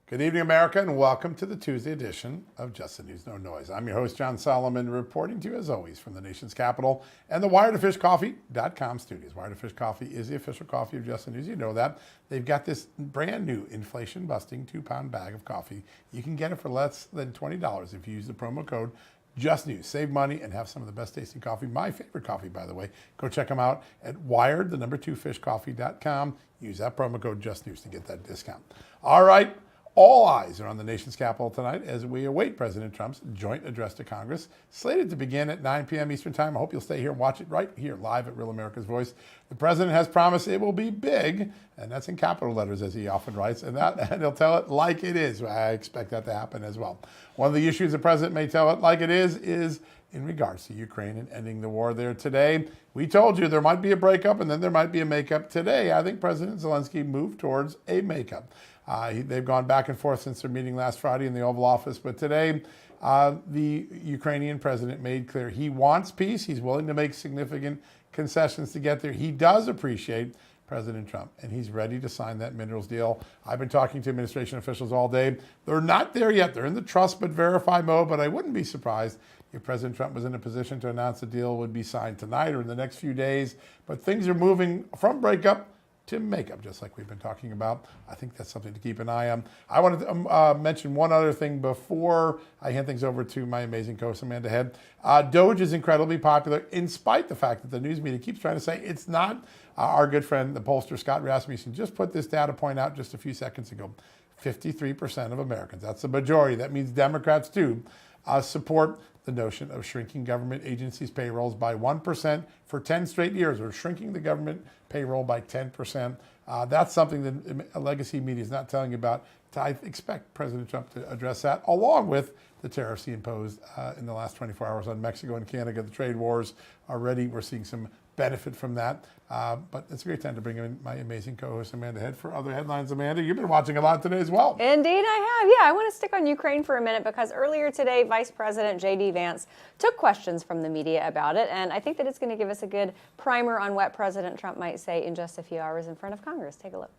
Good evening, America, and welcome to the Tuesday edition of Just the News, No Noise. I'm your host, John Solomon, reporting to you, as always, from the nation's capital and the wiredtofishcoffee.com studios. Wired to Fish Coffee is the official coffee of Just the News. You know that. They've got this brand new inflation-busting 2-pound bag of coffee. You can get it for less than $20 if you use the promo code Just News. Save money and have some of the best tasting coffee. My favorite coffee, by the way. Go check them out at wired2fishcoffee.com. Use that promo code Just News to get that discount. All right. All eyes are on the nation's capital tonight as we await President Trump's joint address to Congress, slated to begin at 9 p.m. Eastern Time. I hope you'll stay here and watch it right here live at Real America's Voice. The president has promised it will be big, and that's in capital letters, as he often writes, and he'll tell it like it is. I expect that to happen as well. One of the issues the president may tell it like it is in regards to Ukraine and ending the war there today. We told you there might be a breakup and then there might be a makeup. Today, I think President Zelensky moved towards a makeup. They've gone back and forth since their meeting last Friday in the Oval Office, but today the Ukrainian president made clear he wants peace. He's willing to make significant concessions to get there. He does appreciate President Trump, and he's ready to sign that minerals deal. I've been talking to administration officials all day. They're not there yet. They're in the trust but verify mode, but I wouldn't be surprised if President Trump was in a position to announce the deal would be signed tonight or in the next few days. But things are moving from breakup to makeup, just like we've been talking about. I think that's something to keep an eye on. I wanted to mention one other thing before I hand things over to my amazing co-host, Amanda Head. Doge is incredibly popular, in spite the fact that the news media keeps trying to say it's not. Our good friend, the pollster Scott Rasmussen, just put this data point out just a few seconds ago. 53% of Americans, that's the majority, that means Democrats too, support the notion of shrinking government agencies' payrolls by 1% for 10 straight years, or shrinking the government payroll by 10%. That's something that legacy media is not telling you about. I expect President Trump to address that, along with the tariffs he imposed in the last 24 hours on Mexico and Canada. The trade wars already, we're seeing some benefit from that. But it's a great time to bring in my amazing co-host, Amanda Head, for other headlines. Amanda, you've been watching a lot today as well. Indeed, I have. Yeah, I want to stick on Ukraine for a minute because earlier today, Vice President J.D. Vance took questions from the media about it. And I think that it's going to give us a good primer on what President Trump might say in just a few hours in front of Congress. Take a look.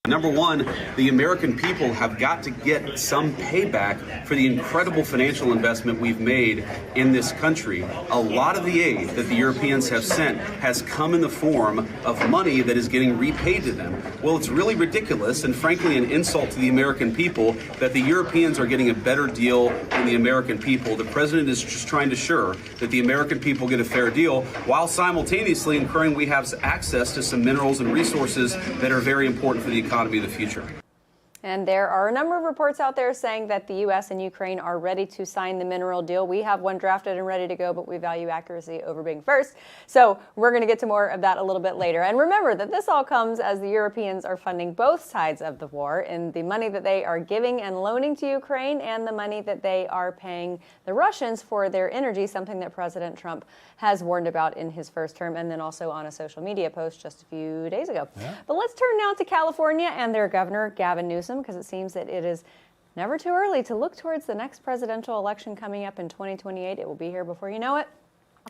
Number one, the American people have got to get some payback for the incredible financial investment we've made in this country. A lot of the aid that the Europeans have sent has come in the form of money that is getting repaid to them. Well, it's really ridiculous and frankly an insult to the American people that the Europeans are getting a better deal than the American people. The president is just trying to assure that the American people get a fair deal while simultaneously ensuring we have access to some minerals and resources that are very important for the economy of the future. And there are a number of reports out there saying that the U.S. and Ukraine are ready to sign the mineral deal. We have one drafted and ready to go, but we value accuracy over being first. So we're going to get to more of that a little bit later. And remember that this all comes as the Europeans are funding both sides of the war in the money that they are giving and loaning to Ukraine and the money that they are paying the Russians for their energy, something that President Trump has warned about in his first term and then also on a social media post just a few days ago. Yeah. But let's turn now to California and their governor, Gavin Newsom, because it seems that it is never too early to look towards the next presidential election coming up in 2028. It will be here before you know it.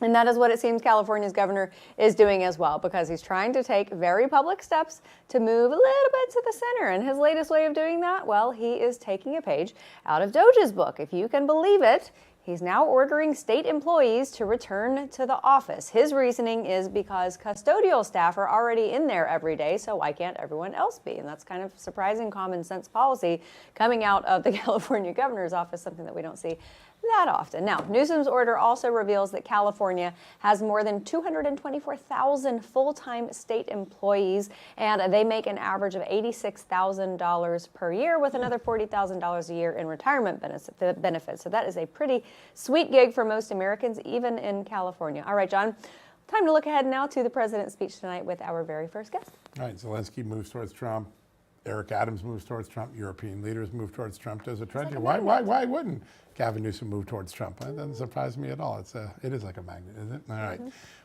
And that is what it seems California's governor is doing as well, because he's trying to take very public steps to move a little bit to the center. And his latest way of doing that, well, he is taking a page out of Doge's book. If you can believe it, he's now ordering state employees to return to the office. His reasoning is because custodial staff are already in there every day, so why can't everyone else be? And that's kind of surprising common sense policy coming out of the California governor's office, something that we don't see that often. Now, Newsom's order also reveals that California has more than 224,000 full-time state employees, and they make an average of $86,000 per year with another $40,000 a year in retirement benefits. So that is a pretty sweet gig for most Americans, even in California. All right, John, time to look ahead now to the president's speech tonight with our very first guest. All right, Zelensky moves towards Trump. Eric Adams moves towards Trump. European leaders move towards Trump. There's a trend here. Why wouldn't Gavin Newsom move towards Trump? That doesn't surprise me at all. It is like a magnet, isn't it? All right.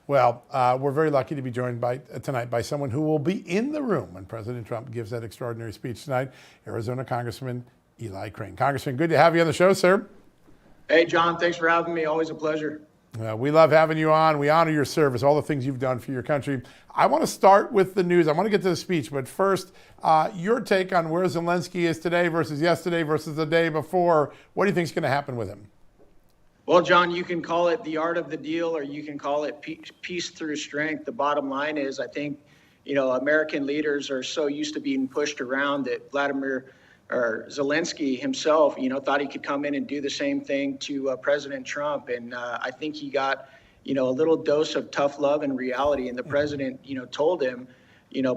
Well, we're very lucky to be joined tonight by someone who will be in the room when President Trump gives that extraordinary speech tonight, Arizona Congressman Eli Crane. Congressman, good to have you on the show, sir. Hey, John, thanks for having me. Always a pleasure. We love having you on. We honor your service, all the things you've done for your country. I want to start with the news. I want to get to the speech, but first, your take on where Zelensky is today versus yesterday versus the day before. What do you think is going to happen with him? Well, John, you can call it the art of the deal, or you can call it peace through strength. The bottom line is, I think, American leaders are so used to being pushed around that Zelensky himself, thought he could come in and do the same thing to President Trump. And I think he got, a little dose of tough love and reality. And the president, told him,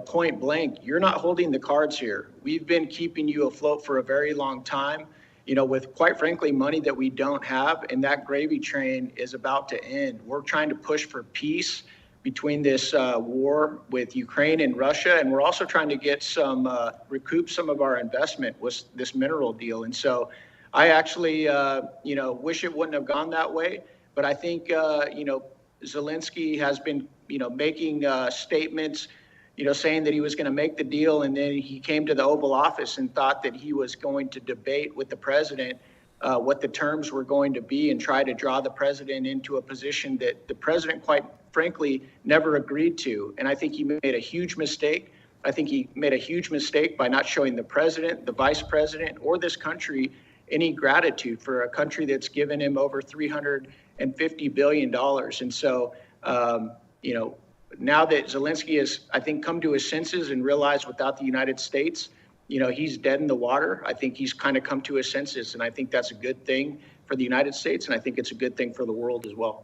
point blank, you're not holding the cards here. We've been keeping you afloat for a very long time, with, quite frankly, money that we don't have. And that gravy train is about to end. We're trying to push for peace between this war with Ukraine and Russia. And we're also trying to get recoup some of our investment with this mineral deal. And so I actually, wish it wouldn't have gone that way. But I think, Zelensky has been, making statements, saying that he was going to make the deal. And then he came to the Oval Office and thought that he was going to debate with the president what the terms were going to be and try to draw the president into a position that the president, quite frankly, never agreed to. And I think he made a huge mistake. I think he made a huge mistake by not showing the president, the vice president, or this country any gratitude for a country that's given him over $350 billion. And so, now that Zelensky has, I think, come to his senses and realized without the United States, he's dead in the water. I think he's kind of come to his senses, and I think that's a good thing for the United States, and I think it's a good thing for the world as well.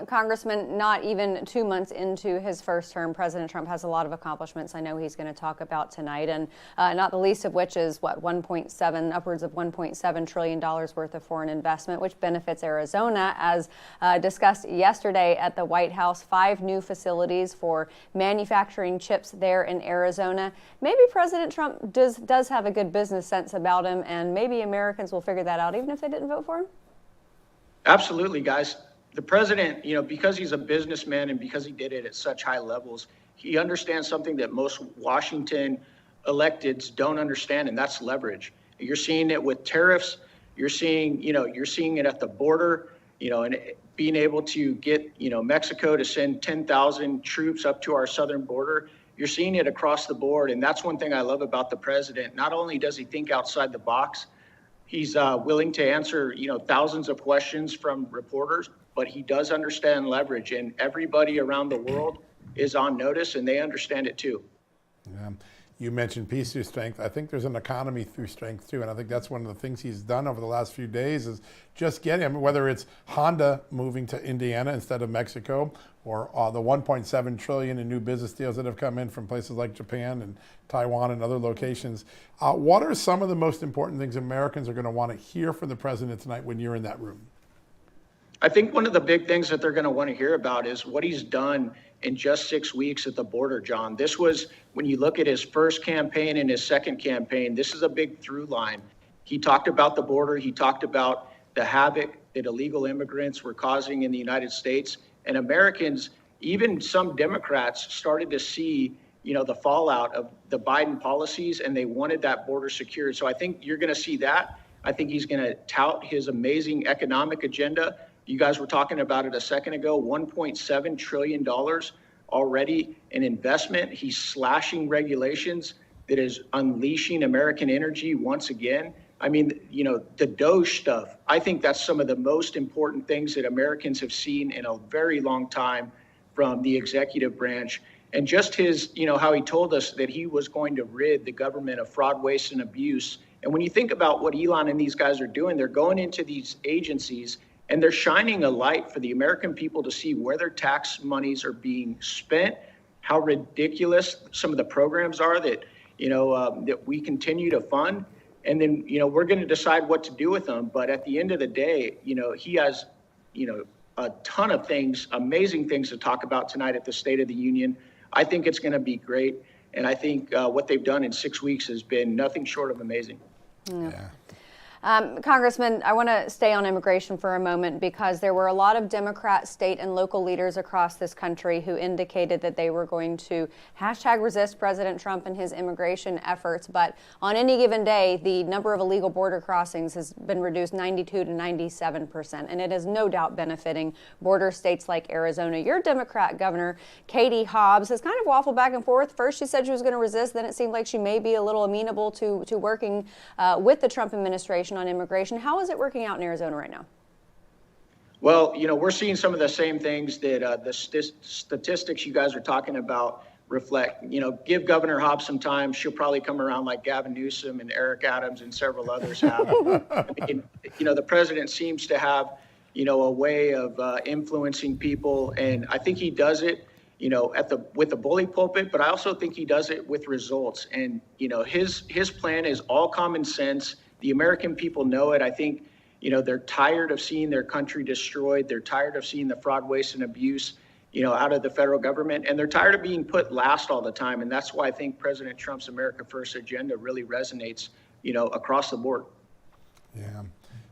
Congressman, not even 2 months into his first term, President Trump has a lot of accomplishments I know he's going to talk about tonight, and not the least of which is upwards of $1.7 trillion worth of foreign investment, which benefits Arizona, as discussed yesterday at the White House. 5 new facilities for manufacturing chips there in Arizona. Maybe President Trump does have a good business sense about him, and maybe Americans will figure that out even if they didn't vote for him. Absolutely, guys. The president, because he's a businessman and because he did it at such high levels, he understands something that most Washington electeds don't understand, and that's leverage. You're seeing it with tariffs. You're seeing it at the border, and being able to get, Mexico to send 10,000 troops up to our southern border. You're seeing it across the board, and that's one thing I love about the president. Not only does he think outside the box, he's willing to answer, thousands of questions from reporters, but he does understand leverage, and everybody around the world is on notice, and they understand it too. Yeah. You mentioned peace through strength. I think there's an economy through strength too, and I think that's one of the things he's done over the last few days is just getting, whether it's Honda moving to Indiana instead of Mexico, or the $1.7 trillion in new business deals that have come in from places like Japan and Taiwan and other locations. What are some of the most important things Americans are going to want to hear from the president tonight when you're in that room? I think one of the big things that they're going to want to hear about is what he's done in just 6 weeks at the border, John. This was, when you look at his first campaign and his second campaign, this is a big through line. He talked about the border. He talked about the havoc that illegal immigrants were causing in the United States. And Americans, even some Democrats, started to see, the fallout of the Biden policies, and they wanted that border secured. So I think you're going to see that. I think he's going to tout his amazing economic agenda. You guys were talking about it a second ago, $1.7 trillion already in investment. He's slashing regulations that is unleashing American energy once again. I mean, the DOGE stuff, I think that's some of the most important things that Americans have seen in a very long time from the executive branch. And just his, how he told us that he was going to rid the government of fraud, waste, and abuse. And when you think about what Elon and these guys are doing, they're going into these agencies and they're shining a light for the American people to see where their tax monies are being spent, how ridiculous some of the programs are that, that we continue to fund. And then, we're going to decide what to do with them. But at the end of the day, he has, a ton of things, amazing things to talk about tonight at the State of the Union. I think it's going to be great. And I think what they've done in 6 weeks has been nothing short of amazing. Yeah. Congressman, I want to stay on immigration for a moment because there were a lot of Democrat state and local leaders across this country who indicated that they were going to #resist President Trump and his immigration efforts. But on any given day, the number of illegal border crossings has been reduced 92 to 97%. And it is no doubt benefiting border states like Arizona. Your Democrat governor, Katie Hobbs, has kind of waffled back and forth. First, she said she was going to resist. Then it seemed like she may be a little amenable to working with the Trump administration on immigration. How is it working out in Arizona right now? Well, we're seeing some of the same things that the statistics you guys are talking about reflect. Give Governor Hobbs some time. She'll probably come around like Gavin Newsom and Eric Adams and several others have. The president seems to have, a way of influencing people. And I think he does it, with the bully pulpit, but I also think he does it with results. And, his plan is all common sense. The American people know it. I think, they're tired of seeing their country destroyed. They're tired of seeing the fraud, waste, and abuse, out of the federal government. And they're tired of being put last all the time. And that's why I think President Trump's America First agenda really resonates, across the board. Yeah.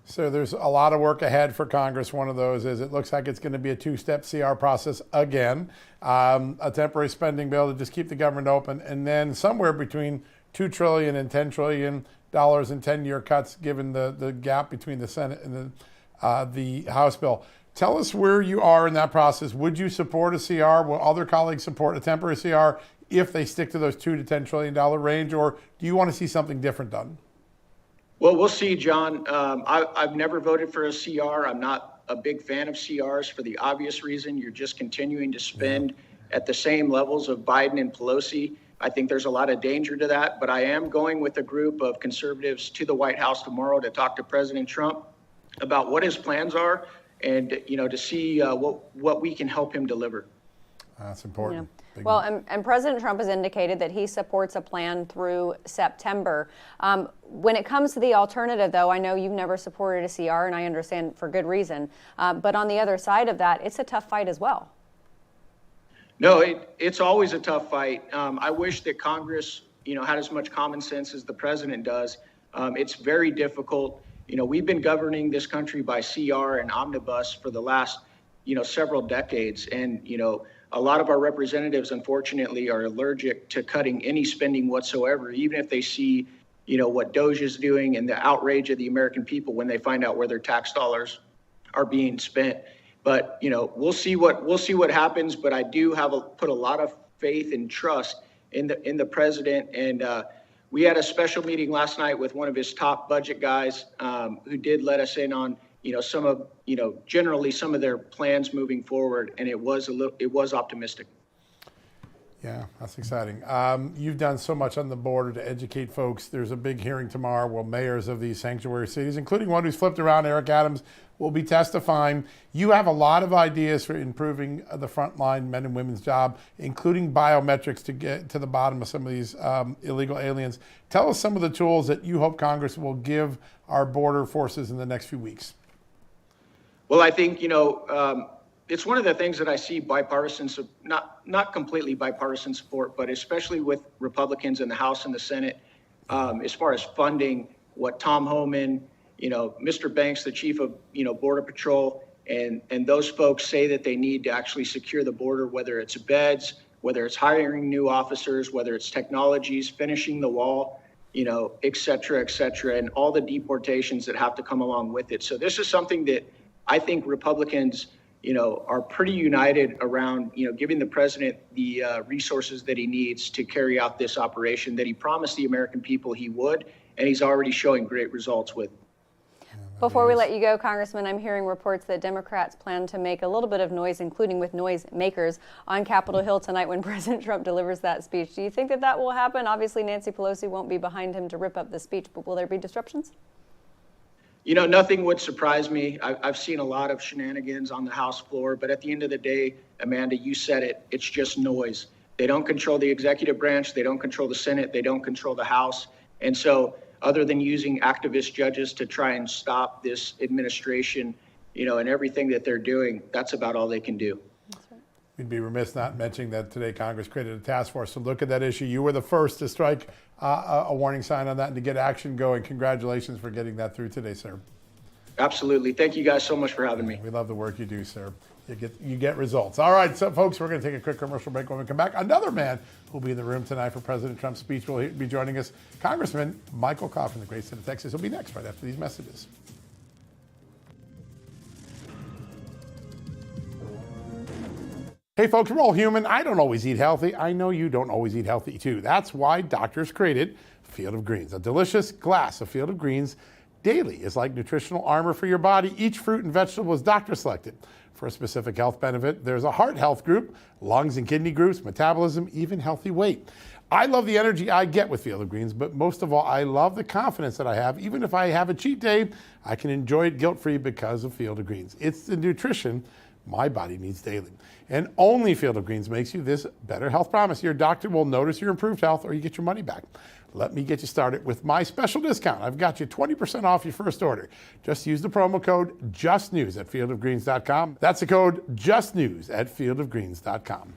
So there's a lot of work ahead for Congress. One of those is it looks like it's going to be a two-step CR process again, a temporary spending bill to just keep the government open, and then somewhere between $2 trillion and $10 trillion in 10-year cuts, given the gap between the Senate and the House bill. Tell us where you are in that process. Would you support a CR? Will other colleagues support a temporary CR if they stick to those $2 to $10 trillion range, or do you want to see something different done? Well, we'll see, John. I've never voted for a CR. I'm not a big fan of CRs for the obvious reason. You're just continuing to spend at the same levels of Biden and Pelosi. I think there's a lot of danger to that, but I am going with a group of conservatives to the White House tomorrow to talk to President Trump about what his plans are and, to see what we can help him deliver. That's important. Yeah. Well, and President Trump has indicated that he supports a plan through September. When it comes to the alternative, though, I know you've never supported a CR, and I understand for good reason. But on the other side of that, it's a tough fight as well. No, it's always a tough fight. I wish that Congress, had as much common sense as the president does. It's very difficult. We've been governing this country by CR and omnibus for the last, several decades. And, a lot of our representatives, unfortunately, are allergic to cutting any spending whatsoever, even if they see, what DOJ is doing and the outrage of the American people when they find out where their tax dollars are being spent. But, we'll see what happens. But I do put a lot of faith and trust in the president. And we had a special meeting last night with one of his top budget guys who did let us in on generally some of their plans moving forward, and it was optimistic. Yeah, that's exciting. You've done so much on the border to educate folks. There's a big hearing tomorrow where mayors of these sanctuary cities, including one who's flipped around, Eric Adams, will be testifying. You have a lot of ideas for improving the frontline men and women's job, including biometrics to get to the bottom of some of these illegal aliens. Tell us some of the tools that you hope Congress will give our border forces in the next few weeks. Well, I think, it's one of the things that I see bipartisan, not completely bipartisan support, but especially with Republicans in the House and the Senate, as far as funding what Tom Homan, Mr. Banks, the chief of, Border Patrol, and those folks say that they need to actually secure the border, whether it's beds, whether it's hiring new officers, whether it's technologies, finishing the wall, et cetera, and all the deportations that have to come along with it. So this is something that I think Republicans, are pretty united around, giving the president the resources that he needs to carry out this operation that he promised the American people he would, and he's already showing great results with. Before we let you go, Congressman, I'm hearing reports that Democrats plan to make a little bit of noise, including with noisemakers, on Capitol Hill tonight when President Trump delivers that speech. Do you think that will happen? Obviously, Nancy Pelosi won't be behind him to rip up the speech, but will there be disruptions? Nothing would surprise me. I've seen a lot of shenanigans on the House floor, but at the end of the day, Amanda, you said it, it's just noise. They don't control the executive branch. They don't control the Senate. They don't control the House. And so other than using activist judges to try and stop this administration, and everything that they're doing, that's about all they can do. We'd be remiss not mentioning that today Congress created a task force to look at that issue. You were the first to strike a warning sign on that and to get action going. Congratulations for getting that through today, sir. Absolutely. Thank you guys so much for having me. We love the work you do, sir. You get results. All right, so folks, we're going to take a quick commercial break. When we come back, another man who will be in the room tonight for President Trump's speech will be joining us. Congressman Michael Cobb from the great state of Texas will be next right after these messages. Hey folks, we're all human. I don't always eat healthy. I know you don't always eat healthy too. That's why doctors created Field of Greens. A delicious glass of Field of Greens daily is like nutritional armor for your body. Each fruit and vegetable is doctor selected for a specific health benefit. There's a heart health group, lungs and kidney groups, metabolism, even healthy weight. I love the energy I get with Field of Greens, but most of all, I love the confidence that I have. Even if I have a cheat day, I can enjoy it guilt-free because of Field of Greens. It's the nutrition my body needs daily. And only Field of Greens makes you this better health promise. Your doctor will notice your improved health or you get your money back. Let me get you started with my special discount. I've got you 20% off your first order. Just use the promo code JUSTNEWS at fieldofgreens.com. That's the code JUSTNEWS at fieldofgreens.com.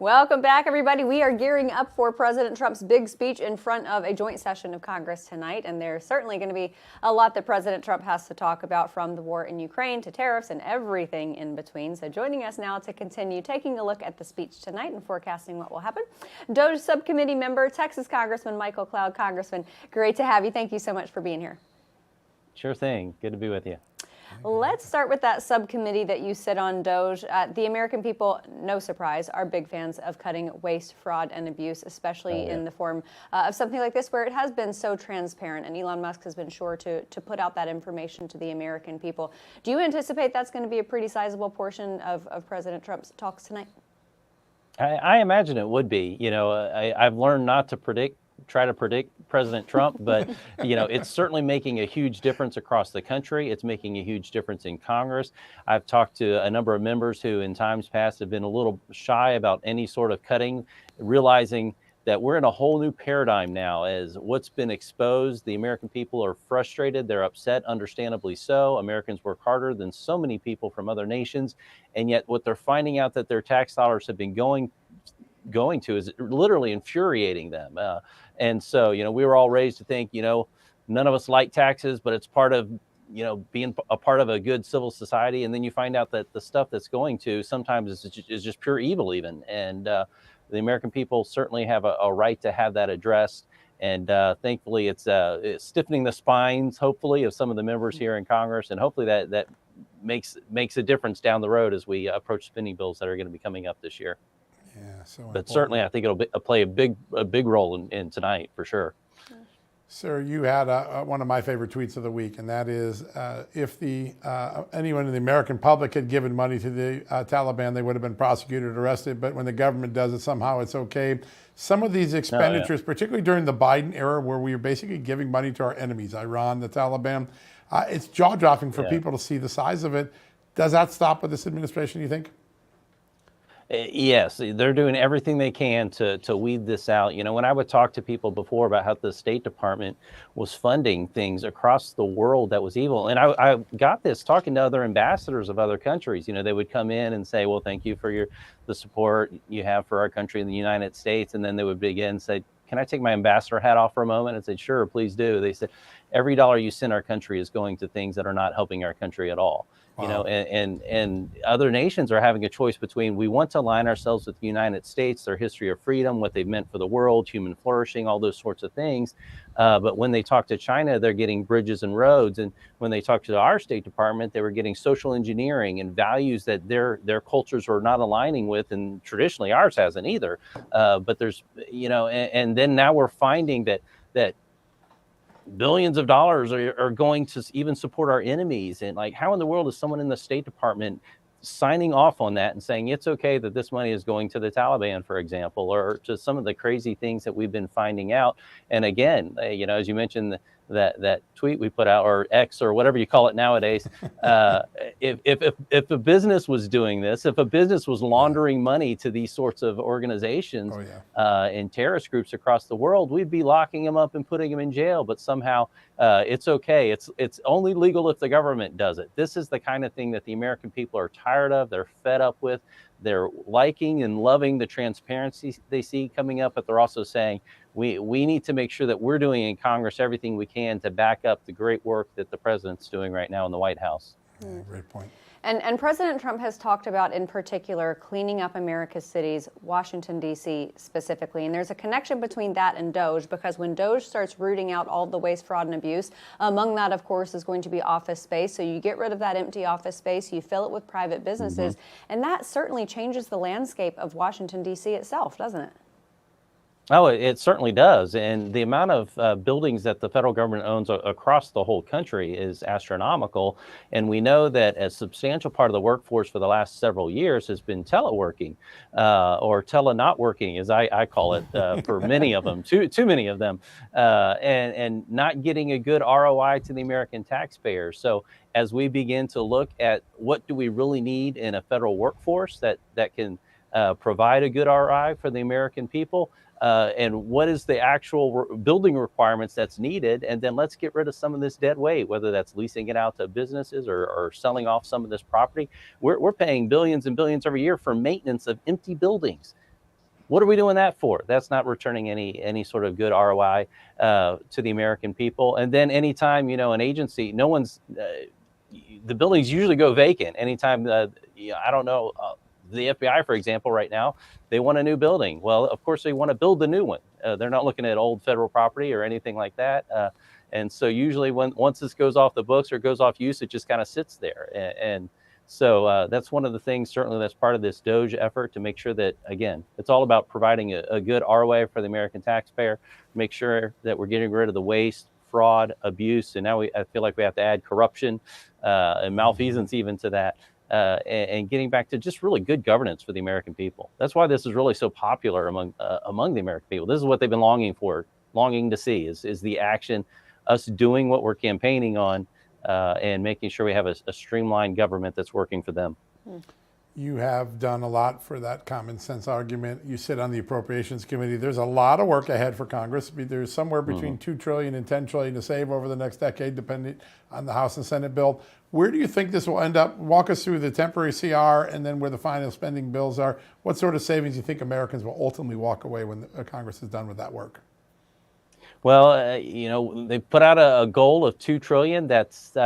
Welcome back, everybody. We are gearing up for President Trump's big speech in front of a joint session of Congress tonight, and there's certainly going to be a lot that President Trump has to talk about, from the war in Ukraine to tariffs and everything in between. So joining us now to continue taking a look at the speech tonight and forecasting what will happen, DOJ Subcommittee member, Texas Congressman Michael Cloud. Congressman, great to have you. Thank you so much for being here. Sure thing. Good to be with you. Let's start with that subcommittee that you sit on, DOJ. The American people, no surprise, are big fans of cutting waste, fraud, and abuse, especially in the form of something like this, where it has been so transparent, and Elon Musk has been sure to put out that information to the American people. Do you anticipate that's going to be a pretty sizable portion of President Trump's talks tonight? I imagine it would be. You know, I've learned not to try to predict President Trump, but you know, it's certainly making a huge difference across the country. It's making a huge difference in Congress. I've talked to a number of members who in times past have been a little shy about any sort of cutting, realizing that we're in a whole new paradigm now. As what's been exposed, the American people are frustrated, they're upset, understandably so. Americans work harder than so many people from other nations, and yet what they're finding out that their tax dollars have been going to is literally infuriating them. And so, you know, we were all raised to think, you know, none of us like taxes, but it's part of, you know, being a part of a good civil society. And then you find out that the stuff that's going to sometimes is just pure evil even. And the American people certainly have a right to have that addressed. And thankfully, it's stiffening the spines, hopefully, of some of the members here in Congress. And hopefully that makes a difference down the road as we approach spending bills that are going to be coming up this year. Yeah, so but important. certainly, I think it'll play a big role in tonight for sure. Sir, you had one of my favorite tweets of the week, and that is, if anyone in the American public had given money to the Taliban, they would have been prosecuted, arrested. But when the government does it, somehow it's okay. Some of these expenditures, particularly during the Biden era, where we were basically giving money to our enemies, Iran, the Taliban, it's jaw-dropping for people to see the size of it. Does that stop with this administration, you think? Yes, they're doing everything they can to weed this out. You know, when I would talk to people before about how the State Department was funding things across the world that was evil, and I got this talking to other ambassadors of other countries. You know, they would come in and say, well, thank you for the support you have for our country in the United States. And then they would begin and say, can I take my ambassador hat off for a moment? And say, sure, please do. They said, every dollar you send our country is going to things that are not helping our country at all. Wow. You know, and other nations are having a choice between, we want to align ourselves with the United States, their history of freedom, what they've meant for the world, human flourishing, all those sorts of things. But when they talk to China, they're getting bridges and roads. And when they talk to our State Department, they were getting social engineering and values that their cultures are not aligning with. And traditionally ours hasn't either. But there's, you know, and then now we're finding that billions of dollars are going to even support our enemies. And like, how in the world is someone in the State Department signing off on that and saying it's okay that this money is going to the Taliban, for example, or to some of the crazy things that we've been finding out? And again, you know, as you mentioned, that tweet we put out, or X, or whatever you call it nowadays. If a business was doing this, if a business was laundering money to these sorts of organizations, and terrorist groups across the world, we'd be locking them up and putting them in jail. But somehow it's okay. It's only legal if the government does it. This is the kind of thing that the American people are tired of. They're fed up with. They're liking and loving the transparency they see coming up, but they're also saying we need to make sure that we're doing in Congress everything we can to back up the great work that the president's doing right now in the White House. Yeah, great point. And President Trump has talked about, in particular, cleaning up America's cities, Washington, D.C. specifically. And there's a connection between that and DOGE, because when DOGE starts rooting out all the waste, fraud, and abuse, among that, of course, is going to be office space. So you get rid of that empty office space, you fill it with private businesses, and that certainly changes the landscape of Washington, D.C. itself, doesn't it? Oh, it certainly does. And the amount of buildings that the federal government owns across the whole country is astronomical. And we know that a substantial part of the workforce for the last several years has been teleworking, or tele-not working, as I call it, for many of them, too many of them, and not getting a good ROI to the American taxpayer. So as we begin to look at what do we really need in a federal workforce that can provide a good ROI for the American people, and what is the actual building requirements that's needed, and then let's get rid of some of this dead weight, whether that's leasing it out to businesses or selling off some of this property. We're paying billions and billions every year for maintenance of empty buildings. What are we doing that for? That's not returning any sort of good ROI to the American people. And then anytime, an agency, the buildings usually go vacant anytime, I don't know, the FBI, for example, right now, they want a new building. Well, of course, they want to build the new one. They're not looking at old federal property or anything like that. And so usually once this goes off the books or goes off use, it just kind of sits there. And so that's one of the things, certainly, that's part of this DOGE effort, to make sure that, again, it's all about providing a good ROI for the American taxpayer, make sure that we're getting rid of the waste, fraud, abuse, and now I feel like we have to add corruption and malfeasance even to that. And getting back to just really good governance for the American people. That's why this is really so popular among the American people. This is what they've been longing to see is the action, us doing what we're campaigning on, and making sure we have a streamlined government that's working for them. You have done a lot for that common sense argument. You sit on the Appropriations Committee. There's a lot of work ahead for Congress. There's somewhere between $2 trillion and $10 trillion to save over the next decade, depending on the House and Senate bill. Where do you think this will end up? Walk us through the temporary CR and then where the final spending bills are. What sort of savings do you think Americans will ultimately walk away when Congress is done with that work? Well, they put out a goal of $2 trillion. That's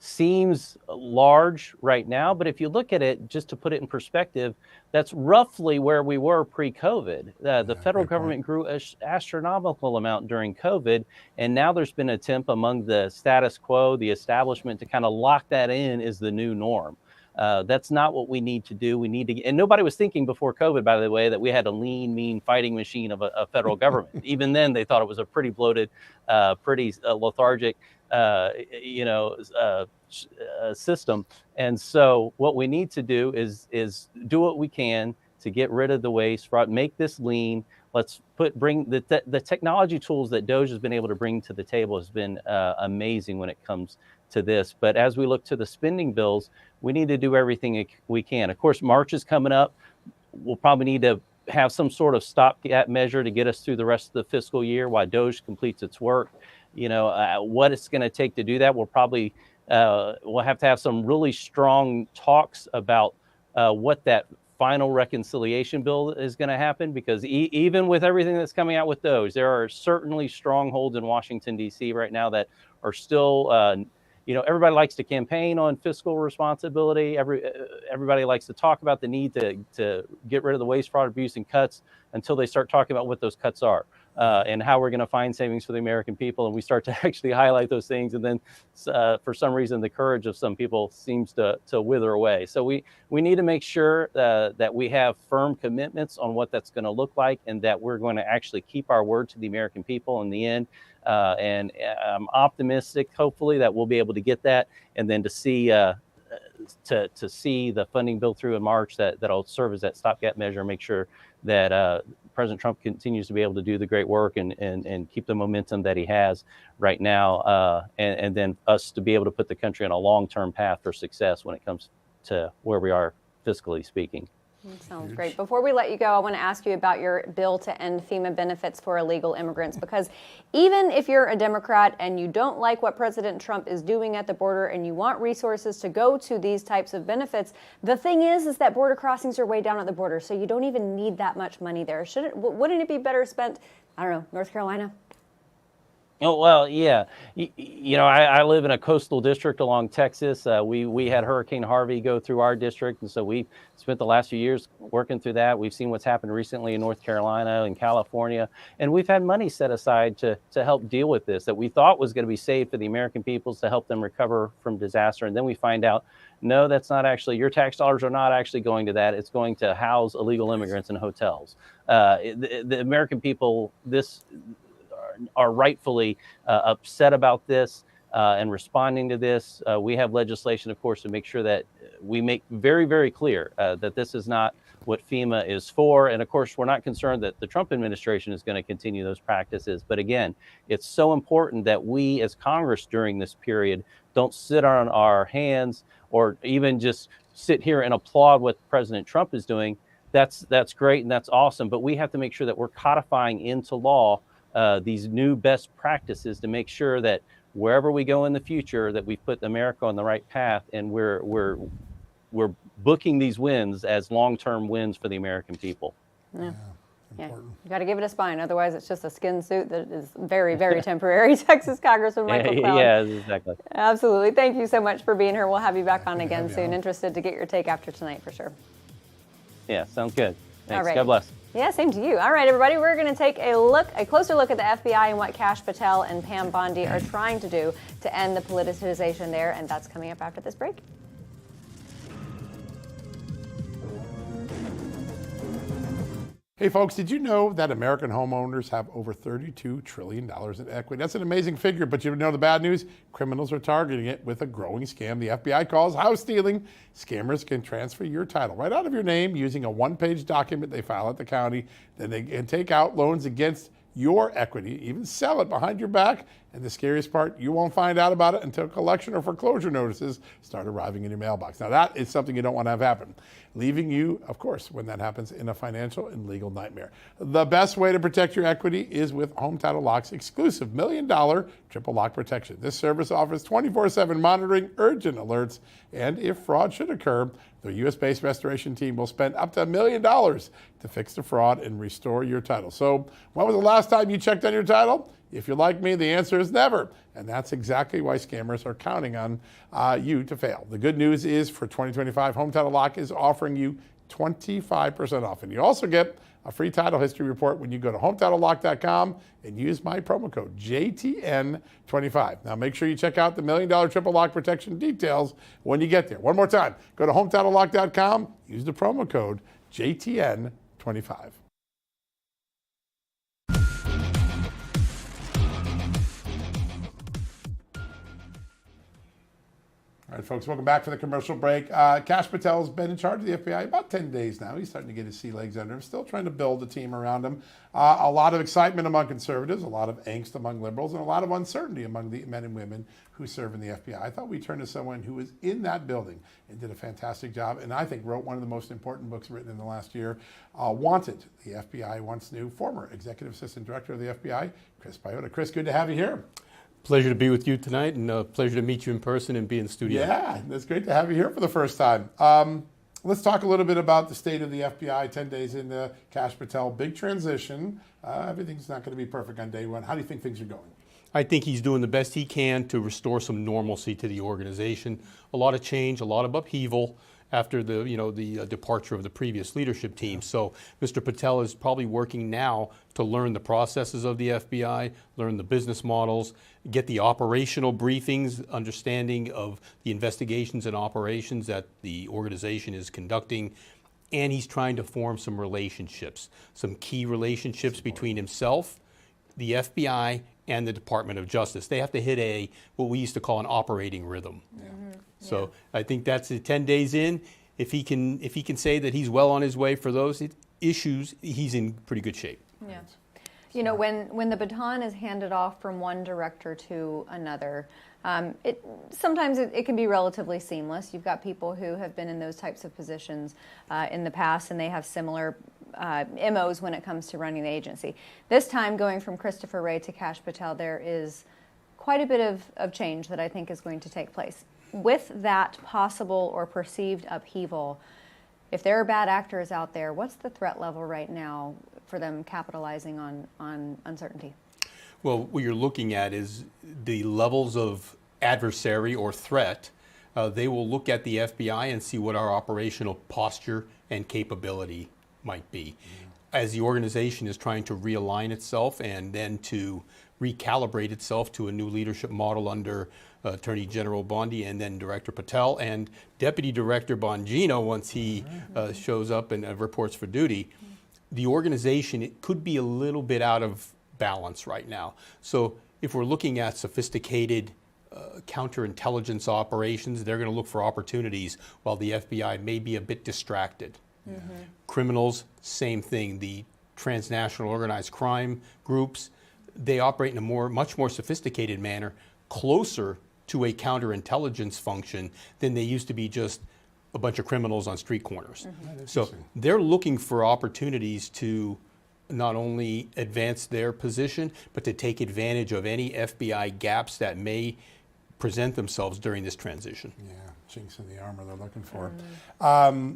seems large right now, but if you look at it, just to put it in perspective, that's roughly where we were pre-COVID. The federal government grew an astronomical amount during COVID, and now there's been an attempt among the status quo, the establishment, to kind of lock that in as the new norm. That's not what we need to do. We need to, and nobody was thinking before COVID, by the way, that we had a lean, mean fighting machine of a federal government. Even then, they thought it was a pretty bloated, pretty lethargic, system. And so what we need to do is do what we can to get rid of the waste, fraud, make this lean. Let's bring the technology tools that DOGE has been able to bring to the table has been amazing when it comes to this. But as we look to the spending bills, we need to do everything we can. Of course, March is coming up. We'll probably need to have some sort of stopgap measure to get us through the rest of the fiscal year while DOGE completes its work. What it's going to take to do that, we'll probably we'll have to have some really strong talks about what that final reconciliation bill is going to happen, because even with everything that's coming out with DOGE, there are certainly strongholds in Washington, D.C. right now that are still, everybody likes to campaign on fiscal responsibility. Everybody likes to talk about the need to get rid of the waste, fraud, abuse, and cuts until they start talking about what those cuts are. And how we're going to find savings for the American people. And we start to actually highlight those things. And then for some reason, the courage of some people seems to wither away. So we need to make sure that we have firm commitments on what that's going to look like, and that we're going to actually keep our word to the American people in the end. And I'm optimistic, hopefully, that we'll be able to get that, and then to see to see the funding bill through in March that'll serve as that stopgap measure, make sure that President Trump continues to be able to do the great work and keep the momentum that he has right now, and then us to be able to put the country on a long-term path for success when it comes to where we are fiscally speaking. That sounds great. Before we let you go, I want to ask you about your bill to end FEMA benefits for illegal immigrants, because even if you're a Democrat and you don't like what President Trump is doing at the border and you want resources to go to these types of benefits, the thing is that border crossings are way down at the border, so you don't even need that much money there. Wouldn't it be better spent, I don't know, North Carolina? Oh, well, yeah. I live in a coastal district along Texas. We had Hurricane Harvey go through our district, and so we spent the last few years working through that. We've seen what's happened recently in North Carolina and California, and we've had money set aside to help deal with this that we thought was going to be saved for the American peoples to help them recover from disaster. And then we find out, no, that's not actually, your tax dollars are not actually going to that. It's going to house illegal immigrants in hotels. The American people, are rightfully upset about this and responding to this. We have legislation, of course, to make sure that we make very, very clear that this is not what FEMA is for. And of course, we're not concerned that the Trump administration is going to continue those practices. But again, it's so important that we as Congress during this period don't sit on our hands or even just sit here and applaud what President Trump is doing. That's great and that's awesome. But we have to make sure that we're codifying into law these new best practices to make sure that wherever we go in the future, that we've put America on the right path, and we're booking these wins as long-term wins for the American people. Yeah. You got to give it a spine, otherwise it's just a skin suit that is very, very temporary. Texas Congressman Michael Cloud. Yeah, exactly. Absolutely. Thank you so much for being here. We'll have you back on again soon. Interested to get your take after tonight for sure. Yeah, sounds good. Thanks. All right. God bless. Yeah, same to you. All right, everybody, we're going to take a closer look at the FBI and what Kash Patel and Pam Bondi are trying to do to end the politicization there, and that's coming up after this break. Hey folks, did you know that American homeowners have over $32 trillion in equity? That's an amazing figure, but you know the bad news? Criminals are targeting it with a growing scam the FBI calls house stealing. Scammers can transfer your title right out of your name using a one-page document they file at the county. Then they can take out loans against your equity, even sell it behind your back. And the scariest part, you won't find out about it until collection or foreclosure notices start arriving in your mailbox. Now that is something you don't want to have happen, leaving you, of course, when that happens, in a financial and legal nightmare. The best way to protect your equity is with Home Title Lock's exclusive $1 million triple lock protection. This service offers 24/7 monitoring, urgent alerts, and if fraud should occur, the U.S.-based restoration team will spend up to $1 million to fix the fraud and restore your title. So when was the last time you checked on your title? If you're like me, the answer is never. And that's exactly why scammers are counting on you to fail. The good news is for 2025, Home Title Lock is offering you 25% off. And you also get a free title history report when you go to HometitleLock.com and use my promo code JTN25. Now make sure you check out the $1 million triple lock protection details when you get there. One more time, go to HometitleLock.com, use the promo code JTN25. All right, folks, welcome back for the commercial break. Kash Patel's been in charge of the FBI about 10 days now. He's starting to get his sea legs under him, still trying to build a team around him. A lot of excitement among conservatives, a lot of angst among liberals, and a lot of uncertainty among the men and women who serve in the FBI. I thought we'd turn to someone who was in that building and did a fantastic job, and I think wrote one of the most important books written in the last year, Wanted, the FBI Once Knew, former Executive Assistant Director of the FBI, Chris Biota. Chris, good to have you here. Pleasure to be with you tonight, and a pleasure to meet you in person and be in the studio. Yeah, it's great to have you here for the first time. Let's talk a little bit about the state of the FBI 10 days into Kash Patel. Big transition. Everything's not going to be perfect on day one. How do you think things are going? I think he's doing the best he can to restore some normalcy to the organization. A lot of change, a lot of upheaval after the departure of the previous leadership team. So Mr. Patel is probably working now to learn the processes of the FBI, learn the business models, get the operational briefings, understanding of the investigations and operations that the organization is conducting. And he's trying to form some relationships, some key relationships between himself, the FBI, and the Department of Justice. They have to hit what we used to call an operating rhythm. Yeah. So I think that's 10 days in. If he can say that he's well on his way for those issues, he's in pretty good shape. Yeah. You know, when the baton is handed off from one director to another, sometimes it can be relatively seamless. You've got people who have been in those types of positions in the past, and they have similar MOs when it comes to running the agency. This time, going from Christopher Wray to Kash Patel, there is quite a bit of change that I think is going to take place. With that possible or perceived upheaval, if there are bad actors out there, what's the threat level right now for them capitalizing on uncertainty? Well, what you're looking at is the levels of adversary or threat. They will look at the FBI and see what our operational posture and capability might be. As the organization is trying to realign itself and then to recalibrate itself to a new leadership model under Attorney General Bondi and then Director Patel and Deputy Director Bongino once he shows up and reports for duty, the organization, it could be a little bit out of balance right now. So if we're looking at sophisticated counterintelligence operations, they're going to look for opportunities while the FBI may be a bit distracted. Criminals, same thing. The transnational organized crime groups, they operate in a much more sophisticated manner, closer to a counterintelligence function than they used to be just a bunch of criminals on street corners. So they're looking for opportunities to not only advance their position, but to take advantage of any FBI gaps that may present themselves during this transition. Yeah, chinks in the armor they're looking for.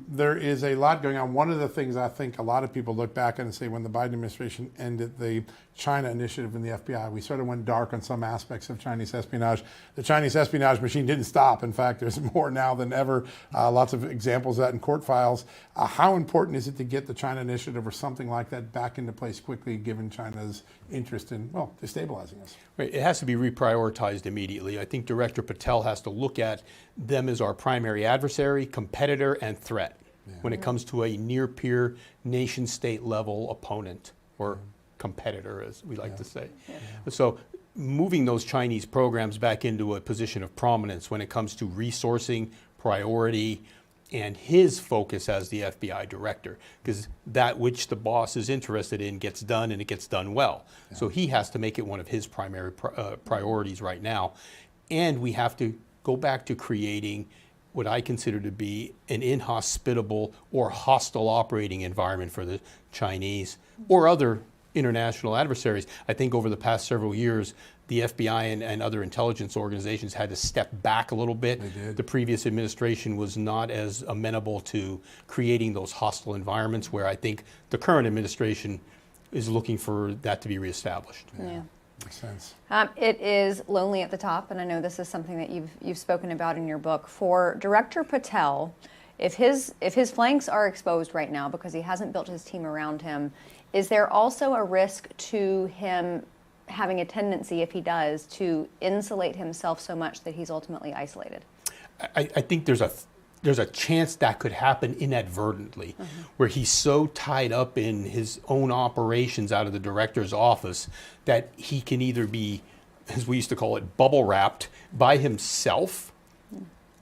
There is a lot going on. One of the things I think a lot of people look back and say when the Biden administration ended the China initiative in the FBI, we sort of went dark on some aspects of Chinese espionage. The Chinese espionage machine didn't stop. In fact, there's more now than ever. Lots of examples of that in court files. How important is it to get the China initiative or something like that back into place quickly, given China's interest in, well, destabilizing us? Right. It has to be reprioritized immediately. I think Director Patel has to look at them as our primary adversary, competitor, and threat when it comes to a near-peer nation-state level opponent or competitor, as we like to say. So moving those Chinese programs back into a position of prominence when it comes to resourcing, priority, and his focus as the FBI director, because that which the boss is interested in gets done, and it gets done well. So he has to make it one of his primary priorities right now. And we have to go back to creating what I consider to be an inhospitable or hostile operating environment for the Chinese or other international adversaries. I think over the past several years, the FBI and other intelligence organizations had to step back a little bit. They did. The previous administration was not as amenable to creating those hostile environments where I think the current administration is looking for that to be reestablished. Yeah. Makes sense. It is lonely at the top, and I know this is something that you've spoken about in your book. For Director Patel, if his flanks are exposed right now because he hasn't built his team around him, is there also a risk to him having a tendency, if he does, to insulate himself so much that he's ultimately isolated? I think there's a chance that could happen inadvertently, where he's so tied up in his own operations out of the director's office that he can either be, as we used to call it, bubble wrapped by himself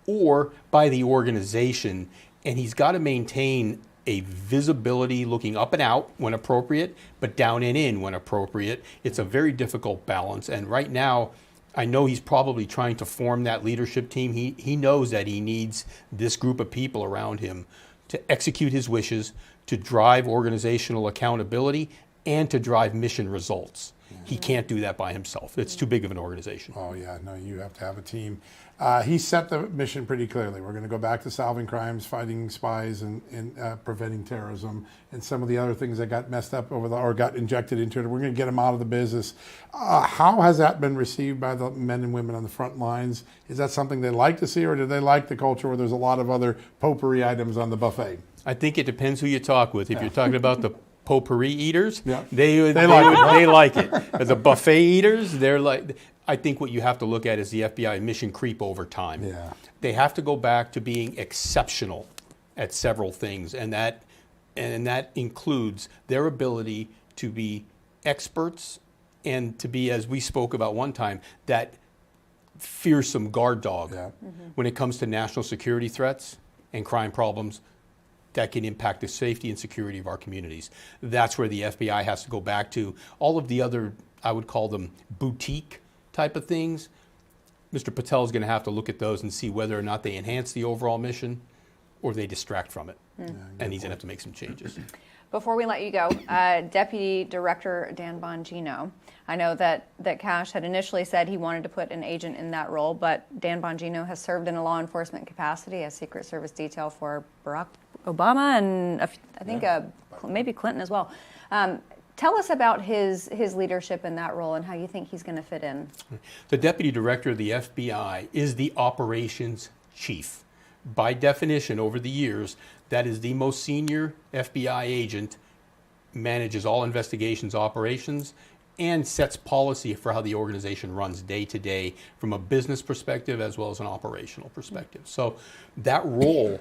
or by the organization, and he's got to maintain a visibility looking up and out when appropriate, but down and in when appropriate. It's a very difficult balance, and right now, I know he's probably trying to form that leadership team. He knows that he needs this group of people around him to execute his wishes, to drive organizational accountability, and to drive mission results. He can't do that by himself. It's too big of an organization. Oh, yeah, no, you have to have a team. He set the mission pretty clearly. We're going to go back to solving crimes, fighting spies, and preventing terrorism, and some of the other things that got messed up or got injected into it. We're going to get them out of the business. How has that been received by the men and women on the front lines? Is that something they like to see, or do they like the culture where there's a lot of other potpourri items on the buffet? I think it depends who you talk with. If you're talking about the potpourri eaters, Yeah. they like it. The buffet eaters, they're like. I think what you have to look at is the FBI mission creep over time. Yeah. They have to go back to being exceptional at several things, and that includes their ability to be experts and to be, as we spoke about one time, that fearsome guard dog Yeah. when it comes to national security threats and crime problems that can impact the safety and security of our communities. That's where the FBI has to go back to. All of the other, I would call them boutique type of things, Mr. Patel is going to have to look at those and see whether or not they enhance the overall mission or they distract from it. And he's going to have to make some changes. Before we let you go, Deputy Director Dan Bongino, I know that Cash had initially said he wanted to put an agent in that role, but Dan Bongino has served in a law enforcement capacity as Secret Service detail for Barack Obama and I think maybe Clinton as well. Tell us about his leadership in that role and how you think he's going to fit in. The Deputy Director of the FBI is the operations chief. By definition, over the years, that is the most senior FBI agent, manages all investigations, operations, and sets policy for how the organization runs day to day from a business perspective as well as an operational perspective. So that role,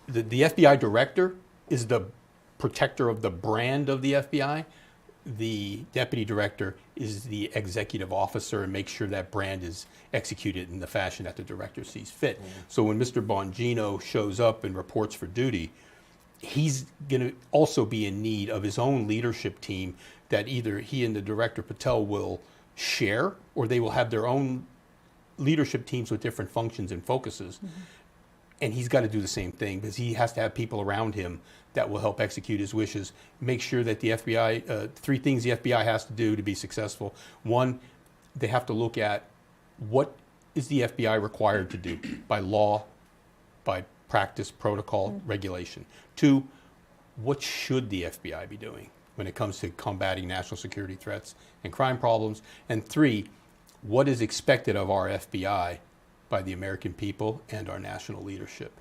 the FBI director is the protector of the brand of the FBI. The deputy director is the executive officer and makes sure that brand is executed in the fashion that the director sees fit. So when Mr. Bongino shows up and reports for duty, he's going to also be in need of his own leadership team that either he and the director Patel will share or they will have their own leadership teams with different functions and focuses. And he's got to do the same thing because he has to have people around him that will help execute his wishes. Make sure that the FBI, three things the FBI has to do to be successful. One, they have to look at what is the FBI required to do by law, by practice, protocol, regulation. Two, what should the FBI be doing when it comes to combating national security threats and crime problems? And three, what is expected of our FBI by the American people and our national leadership?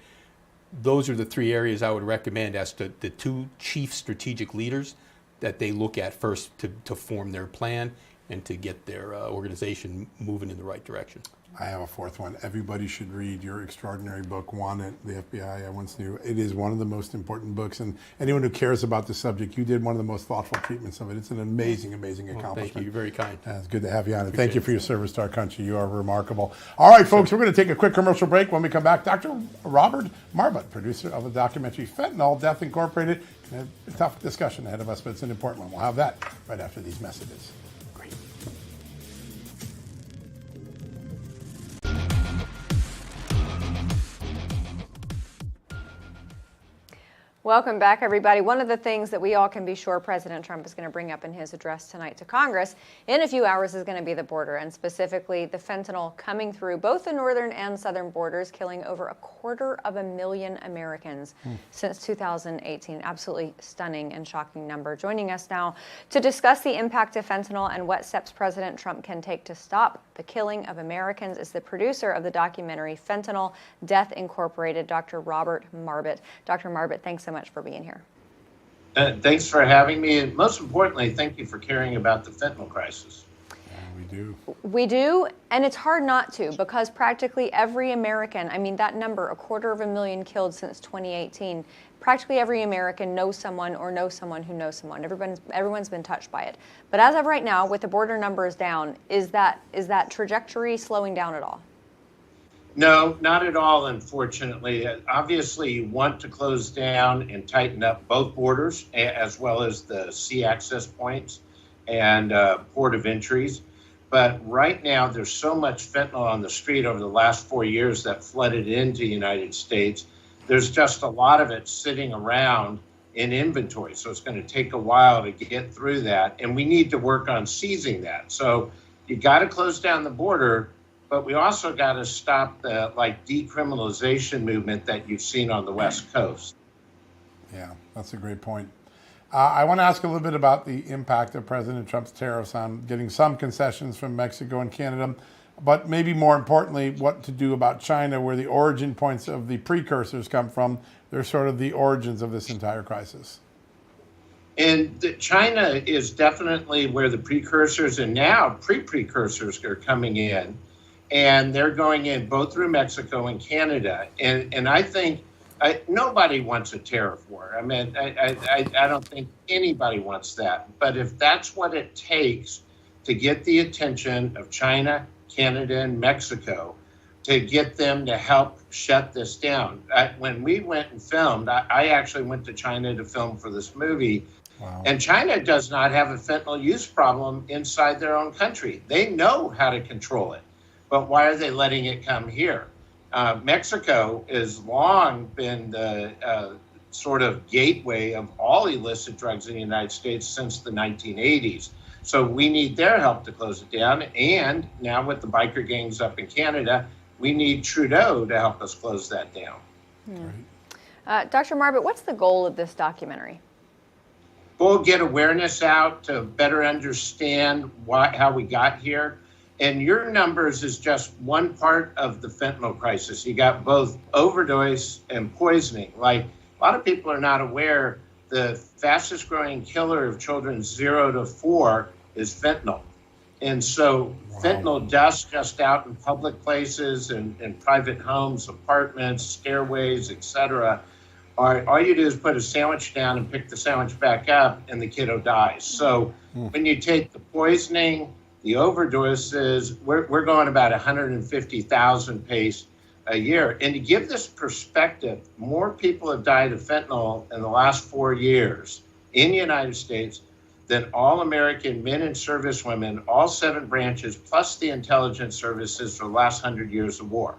Those are the three areas I would recommend as to the two chief strategic leaders that they look at first to form their plan and to get their organization moving in the right direction. I have a fourth one. Everybody should read your extraordinary book, One at the FBI I Once Knew. It is one of the most important books, and anyone who cares about the subject, you did one of the most thoughtful treatments of it. It's an amazing, amazing accomplishment. Thank you. You're very kind. It's good to have you on, and thank you for your service to our country. You are remarkable. All right, folks, we're going to take a quick commercial break. When we come back, Dr. Robert Marbut, producer of the documentary Fentanyl, Death Incorporated. A tough discussion ahead of us, but it's an important one. We'll have that right after these messages. Welcome back, everybody. One of the things that we all can be sure President Trump is going to bring up in his address tonight to Congress in a few hours is going to be the border, and specifically the fentanyl coming through both the northern and southern borders, killing over 250,000 Americans since 2018. Absolutely stunning and shocking number. Joining us now to discuss the impact of fentanyl and what steps President Trump can take to stop the killing of Americans is the producer of the documentary Fentanyl, Death Incorporated, Dr. Robert Marbut. Dr. Marbut, thanks so much for being here. Thanks for having me, and most importantly, thank you for caring about the fentanyl crisis. We do. We do, and it's hard not to, because practically every American, I mean, that number, 250,000 killed since 2018, practically every American knows someone or knows someone who knows someone. Everyone's been touched by it. But as of right now, with the border numbers down, is that trajectory slowing down at all? No, not at all, unfortunately. Obviously, you want to close down and tighten up both borders, as well as the sea access points and port of entries. But right now, there's so much fentanyl on the street over the last 4 years that flooded into the United States. There's just a lot of it sitting around in inventory. So it's going to take a while to get through that. And we need to work on seizing that. So you got to close down the border, but we also got to stop the decriminalization movement that you've seen on the West Coast. Yeah, that's a great point. I want to ask a little bit about the impact of President Trump's tariffs on getting some concessions from Mexico and Canada, but maybe more importantly, what to do about China, where the origin points of the precursors come from. They're sort of the origins of this entire crisis. And China is definitely where the precursors and now pre-precursors are coming in. And they're going in both through Mexico and Canada. And I think nobody wants a tariff war. I mean, I don't think anybody wants that. But if that's what it takes to get the attention of China, Canada, and Mexico to get them to help shut this down. When we went and filmed, I actually went to China to film for this movie. Wow. And China does not have a fentanyl use problem inside their own country. They know how to control it. But why are they letting it come here? Mexico has long been the sort of gateway of all illicit drugs in the United States since the 1980s. So we need their help to close it down. And now with the biker gangs up in Canada, we need Trudeau to help us close that down. Dr. Marbut, what's the goal of this documentary? We'll get awareness out to better understand how we got here. And your numbers is just one part of the fentanyl crisis. You got both overdose and poisoning. Like, a lot of people are not aware the fastest growing killer of children 0 to 4 is fentanyl. And so fentanyl dust just out in public places and private homes, apartments, stairways, etc. All you do is put a sandwich down and pick the sandwich back up and the kiddo dies. So when you take the poisoning, the overdoses, we're going about 150,000 pace a year. And to give this perspective, more people have died of fentanyl in the last 4 years in the United States than all American men and servicewomen, all 7 branches, plus the intelligence services for the last 100 years of war.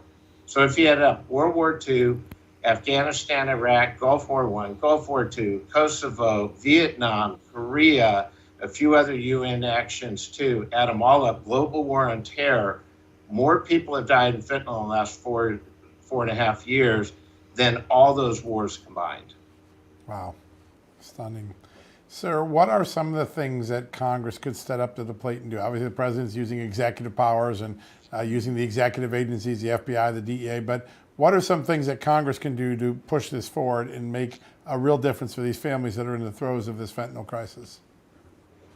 So if you add up World War II, Afghanistan, Iraq, Gulf War I, Gulf War II, Kosovo, Vietnam, Korea, a few other UN actions too, add them all up, global war on terror, more people have died in fentanyl in the last 4.5 years than all those wars combined. Wow, stunning. Sir, what are some of the things that Congress could step up to the plate and do? Obviously, the president's using executive powers and using the executive agencies, the FBI, the DEA, but what are some things that Congress can do to push this forward and make a real difference for these families that are in the throes of this fentanyl crisis?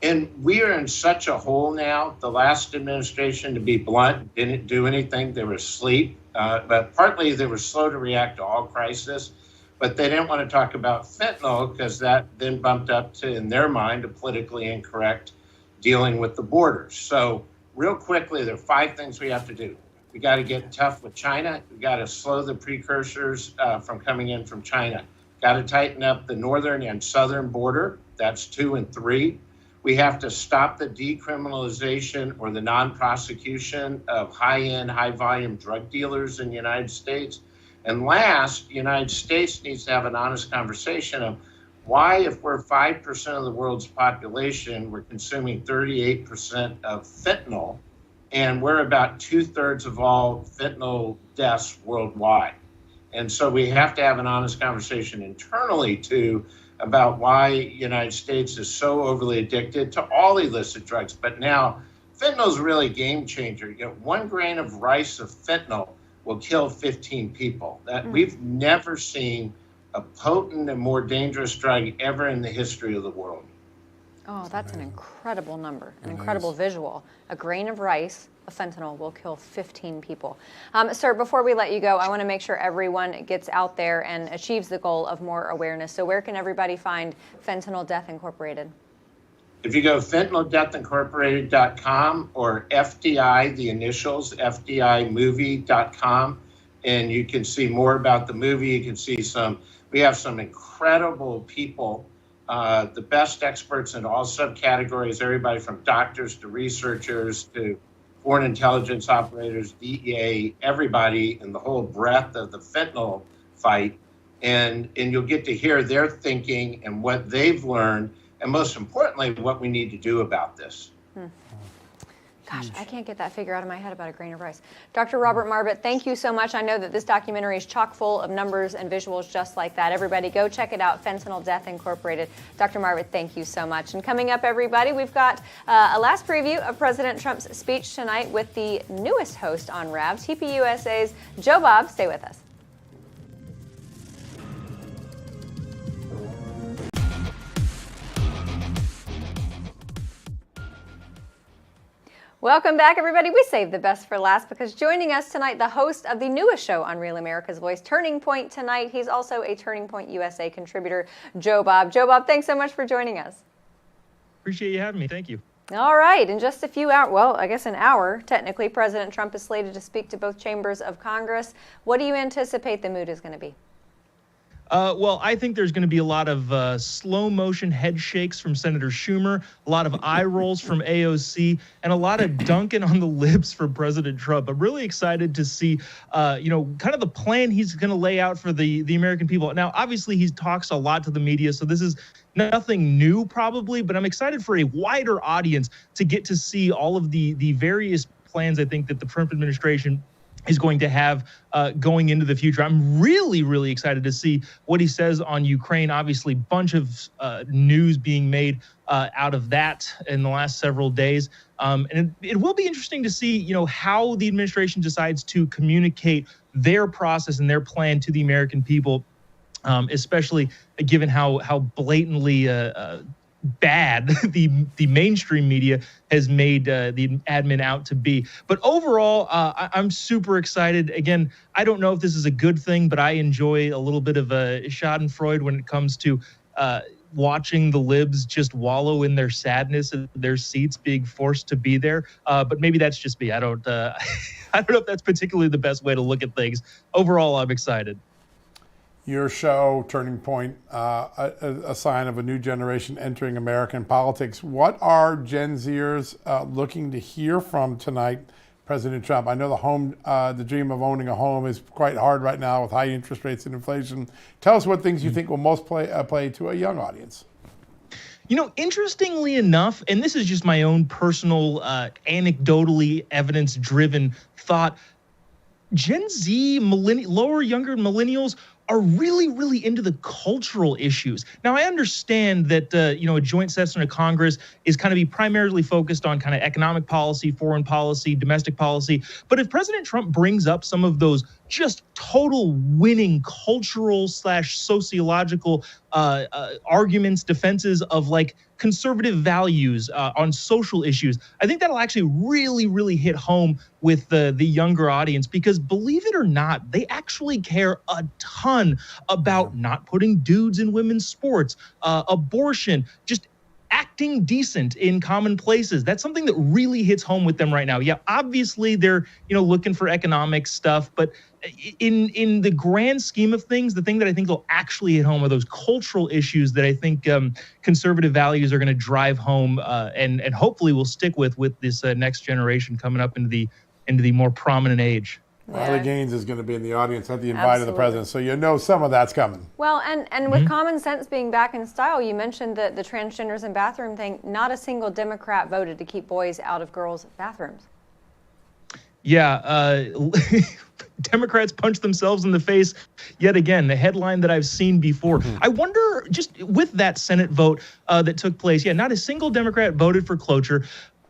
And we are in such a hole now. The last administration, to be blunt, didn't do anything. They were asleep. But partly they were slow to react to all crisis. But they didn't want to talk about fentanyl because that then bumped up to, in their mind, a politically incorrect dealing with the borders. So real quickly, there are 5 things we have to do. We got to get tough with China. We got to slow the precursors from coming in from China. Got to tighten up the northern and southern border. That's 2 and 3. We have to stop the decriminalization or the non-prosecution of high-end, high-volume drug dealers in the United States. And last, the United States needs to have an honest conversation of why, if we're 5% of the world's population, we're consuming 38% of fentanyl, and we're about 2/3 of all fentanyl deaths worldwide. And so we have to have an honest conversation internally, too, about why the United States is so overly addicted to all illicit drugs. But now fentanyl is really a game changer. 1 grain of rice of fentanyl will kill 15 people. We've never seen a potent and more dangerous drug ever in the history of the world. Oh, that's an incredible number, an incredible visual. A grain of rice of fentanyl will kill 15 people. Sir, before we let you go, I want to make sure everyone gets out there and achieves the goal of more awareness. So where can everybody find Fentanyl Death Incorporated? If you go fentanyldeathincorporated.com or FDI, the initials, FDImovie.com, and you can see more about the movie. You can see we have some incredible people, the best experts in all subcategories, everybody from doctors to researchers to foreign intelligence operators, DEA, everybody in the whole breadth of the fentanyl fight. And you'll get to hear their thinking and what they've learned, and most importantly, what we need to do about this. Gosh, I can't get that figure out of my head about a grain of rice. Dr. Robert Marbut, thank you so much. I know that this documentary is chock full of numbers and visuals just like that. Everybody go check it out, Fentanyl Death Incorporated. Dr. Marbut, thank you so much. And coming up, everybody, we've got a last preview of President Trump's speech tonight with the newest host on RAVs, TPUSA's Joe Bob. Stay with us. Welcome back, everybody. We saved the best for last because joining us tonight, the host of the newest show on Real America's Voice, Turning Point Tonight. He's also a Turning Point USA contributor, Joe Bob. Joe Bob, thanks so much for joining us. Appreciate you having me. Thank you. All right, in just a few hours, well, I guess an hour, technically, President Trump is slated to speak to both chambers of Congress. What do you anticipate the mood is going to be? Well, I think there's going to be a lot of slow motion head shakes from Senator Schumer, a lot of eye rolls from AOC, and a lot of dunking on the lips for President Trump. I'm really excited to see, kind of the plan he's going to lay out for the American people. Now, obviously, he talks a lot to the media, so this is nothing new probably, but I'm excited for a wider audience to get to see all of the various plans I think that the Trump administration is going to have going into the future. I'm really, really excited to see what he says on Ukraine. Obviously, bunch of news being made out of that in the last several days. And it will be interesting to see, how the administration decides to communicate their process and their plan to the American people, especially given how blatantly bad the mainstream media has made the admin out to be. But overall, I'm super excited. Again, I don't know if this is a good thing, but I enjoy a little bit of a schadenfreude when it comes to watching the libs just wallow in their sadness and their seats being forced to be there. But maybe that's just me. I don't know if that's particularly the best way to look at things. Overall, I'm excited. Your show, Turning Point, a sign of a new generation entering American politics. What are Gen Zers looking to hear from tonight, President Trump? I know the dream of owning a home is quite hard right now with high interest rates and inflation. Tell us what things you think will most play to a young audience. Interestingly enough, and this is just my own personal, anecdotally evidence-driven thought, Gen Z, younger millennials are really, really into the cultural issues. Now, I understand that, a joint session of Congress is kind of be primarily focused on kind of economic policy, foreign policy, domestic policy. But if President Trump brings up some of those just total winning cultural / sociological arguments, defenses of like conservative values on social issues, I think that'll actually really, really hit home with the younger audience, because believe it or not, they actually care a ton about not putting dudes in women's sports, abortion, just acting decent in common places. That's something that really hits home with them right now. Yeah, obviously they're, looking for economic stuff, but in the grand scheme of things, the thing that I think will actually hit home are those cultural issues that I think conservative values are going to drive home and hopefully will stick with this next generation coming up into the more prominent age. Riley Gaines is going to be in the audience at the invite of the president, so some of that's coming. Well, and with common sense being back in style, you mentioned the transgenders and bathroom thing. Not a single Democrat voted to keep boys out of girls' bathrooms. Yeah, Democrats punch themselves in the face yet again. The headline that I've seen before. I wonder, just with that Senate vote that took place, not a single Democrat voted for cloture.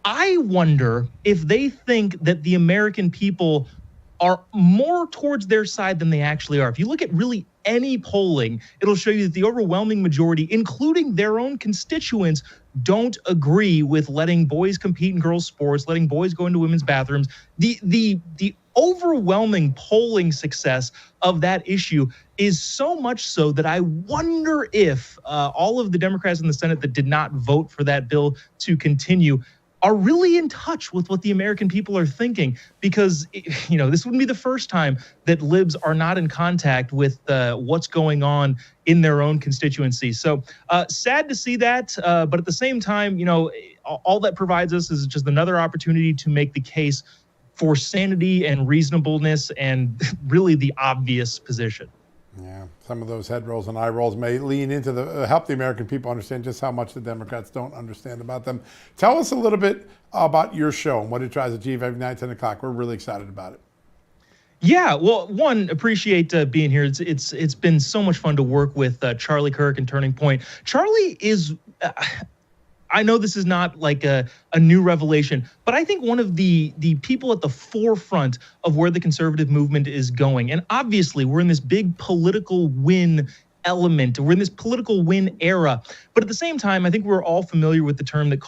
I wonder if they think that the American people are more towards their side than they actually are. If you look at really any polling, it'll show you that the overwhelming majority, including their own constituents, don't agree with letting boys compete in girls' sports, letting boys go into women's bathrooms. The overwhelming polling success of that issue is so much so that I wonder if all of the Democrats in the Senate that did not vote for that bill to continue are really in touch with what the American people are thinking, because, this wouldn't be the first time that libs are not in contact with what's going on in their own constituency. So sad to see that. But at the same time, all that provides us is just another opportunity to make the case for sanity and reasonableness and really the obvious position. Yeah, some of those head rolls and eye rolls may lean into help the American people understand just how much the Democrats don't understand about them. Tell us a little bit about your show and what it tries to achieve every night, 10 o'clock. We're really excited about it. Yeah, well, appreciate being here. It's been so much fun to work with Charlie Kirk and Turning Point. Charlie is... I know this is not like a new revelation, but I think one of the people at the forefront of where the conservative movement is going. And obviously, we're in this big political win element. We're in this political win era. But at the same time, I think we're all familiar with the term that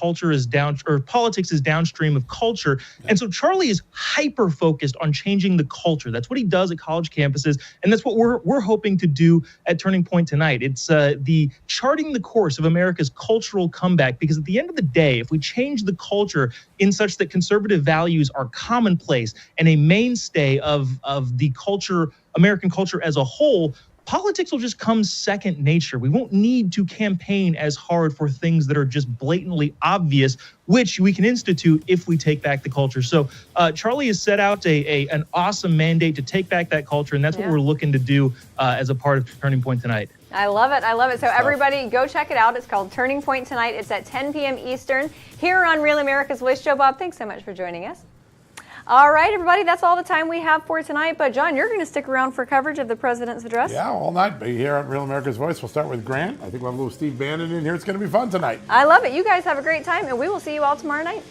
politics is downstream of culture. And so Charlie is hyper focused on changing the culture. That's what he does at college campuses. And that's what we're hoping to do at Turning Point tonight. It's the charting the course of America's cultural comeback, because at the end of the day, if we change the culture in such that conservative values are commonplace and a mainstay of the culture, American culture as a whole, politics will just come second nature. We won't need to campaign as hard for things that are just blatantly obvious, which we can institute if we take back the culture. So Charlie has set out an awesome mandate to take back that culture, and that's what we're looking to do as a part of Turning Point tonight. I love it. I love it. So everybody go check it out. It's called Turning Point tonight. It's at 10 p.m. Eastern here on Real America's Voice. Joe Bob, thanks so much for joining us. All right, everybody, that's all the time we have for tonight. But, John, you're going to stick around for coverage of the president's address? Yeah, all night. Be here on Real America's Voice. We'll start with Grant. I think we'll have a little Steve Bannon in here. It's going to be fun tonight. I love it. You guys have a great time, and we will see you all tomorrow night.